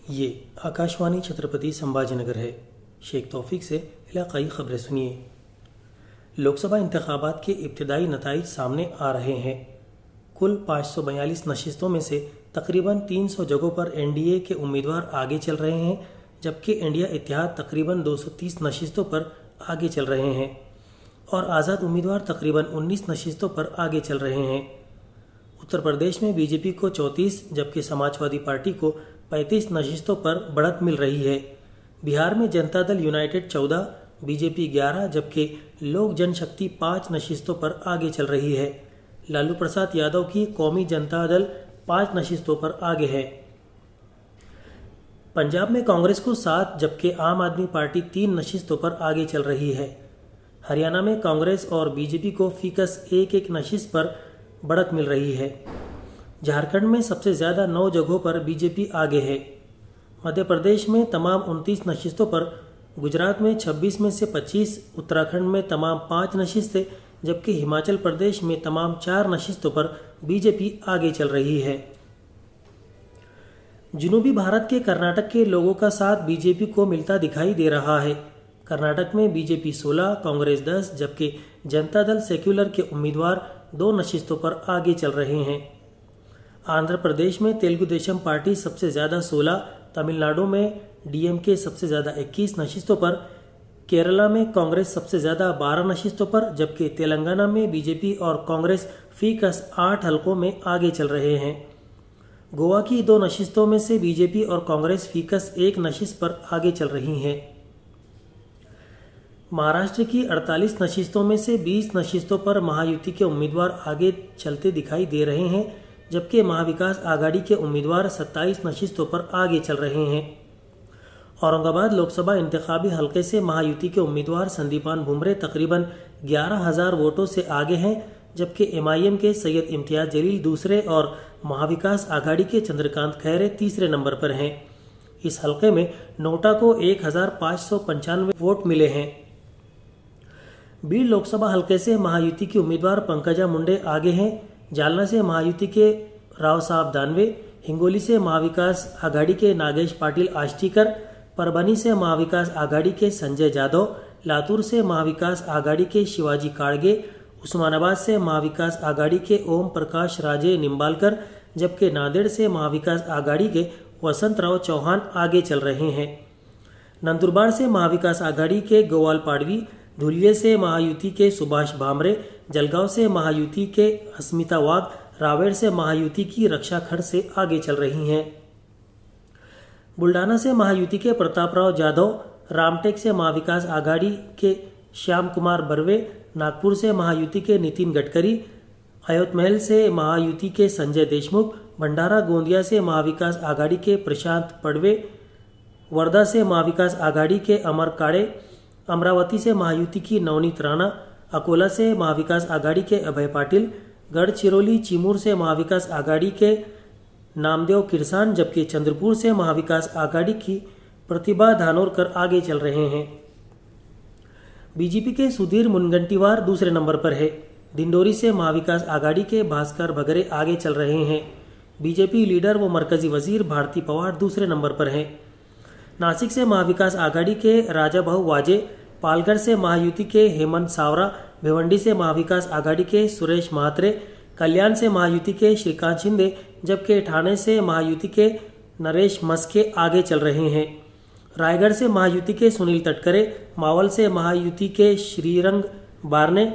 ये आकाशवाणी छत्रपति संभाजीनगर है। शेख तौफीक से इलाकाई खबरें सुनिए। लोकसभा इंतखाबात के इब्तिदाई नताइज सामने आ रहे हैं। कुल 542 नशिस्तों में से तकरीबन 300 जगहों पर एनडीए के उम्मीदवार आगे चल रहे हैं, जबकि इंडिया इत्तेहाद तकरीबन 230 नशिस्तों पर आगे चल रहे हैं और आज़ाद उम्मीदवार तकरीबन 19 नशिस्तों पर आगे चल रहे हैं। उत्तर प्रदेश में बीजेपी को 34 जबकि समाजवादी पार्टी को 35 नशिस्तों पर बढ़त मिल रही है। बिहार में जनता दल यूनाइटेड 14, बीजेपी 11 जबकि लोक जनशक्ति 5 नशिस्तों पर आगे चल रही है। लालू प्रसाद यादव की कौमी जनता दल 5 नशिस्तों पर आगे है। पंजाब में कांग्रेस को 7 जबकि आम आदमी पार्टी 3 नशिस्तों पर आगे चल रही है। हरियाणा में कांग्रेस और बीजेपी को फीकस एक नशिस्त पर बढ़त मिल रही है। झारखंड में सबसे ज्यादा 9 जगहों पर बीजेपी आगे है। मध्य प्रदेश में तमाम 29 नशिस्तों पर, गुजरात में 26 में से 25, उत्तराखंड में तमाम 5 नशिस्तें जबकि हिमाचल प्रदेश में तमाम 4 नशिस्तों पर बीजेपी आगे चल रही है। जनूबी भारत के कर्नाटक के लोगों का साथ बीजेपी को मिलता दिखाई दे रहा है। कर्नाटक में बीजेपी 16, कांग्रेस 10 जबकि जनता दल सेक्युलर के उम्मीदवार 2 नशिस्तों पर आगे चल रहे हैं। आंध्र प्रदेश में तेलुगु देशम पार्टी सबसे ज्यादा 16, तमिलनाडु में डीएमके सबसे ज्यादा 21 नशिस्तों पर, केरला में कांग्रेस सबसे ज्यादा 12 नशिस्तों पर जबकि तेलंगाना में बीजेपी और कांग्रेस फीकस 8 हलकों में आगे चल रहे हैं। गोवा की 2 नशिस्तों में से बीजेपी और कांग्रेस फीकस 1 नशिस्त पर आगे चल रही हैं। महाराष्ट्र की 48 नशिस्तों में से 20 नशिस्तों पर महायुति के उम्मीदवार आगे चलते दिखाई दे रहे हैं, जबकि महाविकास आघाड़ी के उम्मीदवार 27 नशिस्तों पर आगे चल रहे हैं। औरंगाबाद लोकसभा इंतखाबी हलके से महायुति के उम्मीदवार संदीपान भुमरे तकरीबन 11,000 वोटों से आगे हैं, जबकि एमआईएम के सैयद इम्तियाज जलील दूसरे और महाविकास आघाड़ी के चंद्रकांत खैरे तीसरे नंबर पर हैं। इस हलके में नोटा को 1,595 वोट मिले हैं। बीड़ लोकसभा हलके से महायुति की उम्मीदवार पंकजा मुंडे आगे हैं। जालना से महायुति के राव साहब दानवे, हिंगोली से महाविकास आघाड़ी के नागेश पाटिल आष्टीकर, परभनी से महाविकास आघाड़ी के संजय जाधव, लातूर से महाविकास आघाड़ी के शिवाजी काड़गे, उस्मानाबाद से महाविकास आघाड़ी के ओम प्रकाश राजे निम्बालकर जबकि नांदेड़ से महाविकास आघाड़ी के वसंत राव चौहान आगे चल रहे हैं। नंदुरबार से महाविकास आघाड़ी के गोवाल पाडवी, धुलिये से महायुति के सुभाष भामरे, जलगांव से महायुति के अस्मिता वाघ, रावेर से महायुति की रक्षा खड़ से आगे चल रही हैं। बुल्डाना से महायुति के प्रतापराव जाधव, रामटेक से महाविकास आघाड़ी के श्याम कुमार बर्वे, नागपुर से महायुति के नितिन गडकरी, अयोध्या से महायुति के संजय देशमुख, भंडारा गोंदिया से महाविकास आघाड़ी के प्रशांत पड़वे, वर्धा से महाविकास आघाड़ी के अमर काड़े, अमरावती से महायुति की नवनीत राणा, अकोला से महाविकास आघाड़ी के अभय पाटिल, गढ़चिरौली चिमूर से महाविकास आघाड़ी के नामदेव किरसान जबकि चंद्रपुर से महाविकास आघाड़ी की प्रतिभा धानोरकर आगे चल रहे हैं। बीजेपी के सुधीर मुनगंटीवार दूसरे नंबर पर है। दिंडोरी से महाविकास आघाड़ी के भास्कर भगरे आगे चल रहे हैं। बीजेपी लीडर व मरकजी वजीर भारती पवार दूसरे नंबर पर हैं। नासिक से महाविकास आघाड़ी के राजा भाऊ वाजे, पालघर से महायुति के हेमंत सावरा, भिवंडी से महाविकास आघाड़ी के सुरेश महात्रे, कल्याण से महायुति के श्रीकांत शिंदे जबकि ठाणे से महायुति के नरेश मस्के आगे चल रहे हैं। रायगढ़ से महायुति के सुनील तटकरे, मावल से महायुति के श्रीरंग बारने,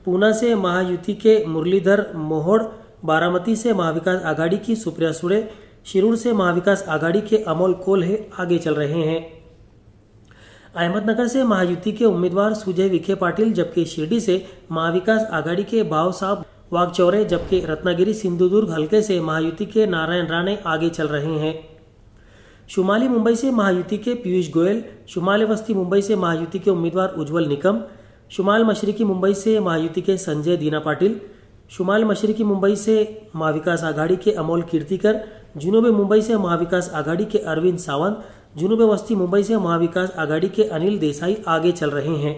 पूना से महायुति के मुरलीधर मोहोड़, बारामती से महाविकास आघाड़ी की सुप्रिया सुड़े, शिरूर से महाविकास आघाड़ी के अमोल कोल्हे आगे चल रहे हैं। अहमदनगर से महायुति के उम्मीदवार सुजय विखे पाटिल जबकि शिरडी से महाविकास आघाड़ी के भाव साहब वागचौरे जबकि रत्नागिरी सिंधुदुर्ग हल्के से महायुति के नारायण राणे आगे चल रहे हैं। शुमाली मुंबई से महायुति के पीयूष गोयल, शुमाल वस्ती मुंबई से महायुति के उम्मीदवार उज्जवल निकम, शुमाल मशरकी मुंबई से महायुति के संजय दीना पाटिल, शुमाल मशरकी मुंबई से महाविकास आघाड़ी के अमोल कीर्तिकर, जुनूबी मुंबई से महाविकास आघाड़ी के अरविंद सावंत, जुनूबी वस्ती मुंबई से महाविकास आघाड़ी के अनिल देसाई आगे चल रहे हैं।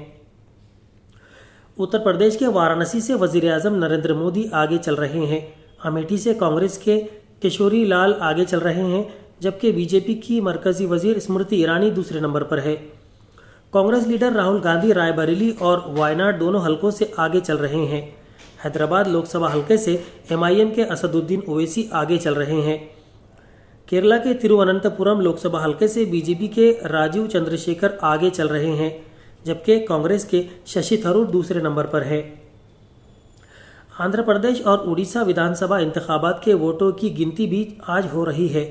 उत्तर प्रदेश के वाराणसी से वजीर आजम नरेंद्र मोदी आगे चल रहे हैं। अमेठी से कांग्रेस के किशोरी लाल आगे चल रहे हैं जबकि बीजेपी की मरकजी वजीर स्मृति ईरानी दूसरे नंबर पर है। कांग्रेस लीडर राहुल गांधी रायबरेली और वायनाड दोनों हलकों से आगे चल रहे हैं। हैदराबाद लोकसभा हलके से MIM के असदुद्दीन ओवैसी आगे चल रहे हैं। केरला के तिरुवनंतपुरम लोकसभा हलके से बीजेपी के राजीव चंद्रशेखर आगे चल रहे हैं, जबकि कांग्रेस के शशि थरूर दूसरे नंबर पर है। आंध्र प्रदेश और उड़ीसा विधानसभा इंतखाबात के वोटों की गिनती भी आज हो रही है।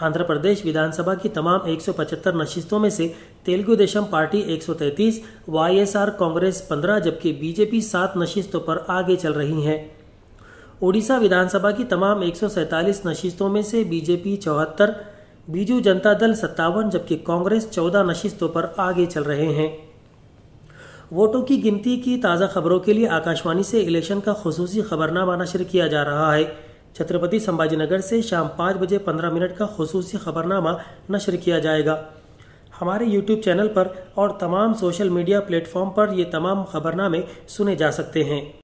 आंध्र प्रदेश विधानसभा की तमाम 175 नशिस्तों में से तेलुगु देशम पार्टी 133, YSR कांग्रेस 15 जबकि बीजेपी 7 नशिस्तों पर आगे चल रही है। उड़ीसा विधानसभा की तमाम 147 नशिस्तों में से बीजेपी 74, बीजू जनता दल 57 जबकि कांग्रेस 14 नशिस्तों पर आगे चल रहे हैं। वोटों की गिनती की ताज़ा खबरों के लिए आकाशवाणी से इलेक्शन का खुसूसी खबरनामा नशर किया जा रहा है। छत्रपति संभाजीनगर से शाम 5 बजे 15 मिनट का खुसूसी खबरनामा नशर किया जाएगा। हमारे YouTube चैनल पर और तमाम सोशल मीडिया प्लेटफॉर्म पर ये तमाम खबरनामे सुने जा सकते हैं।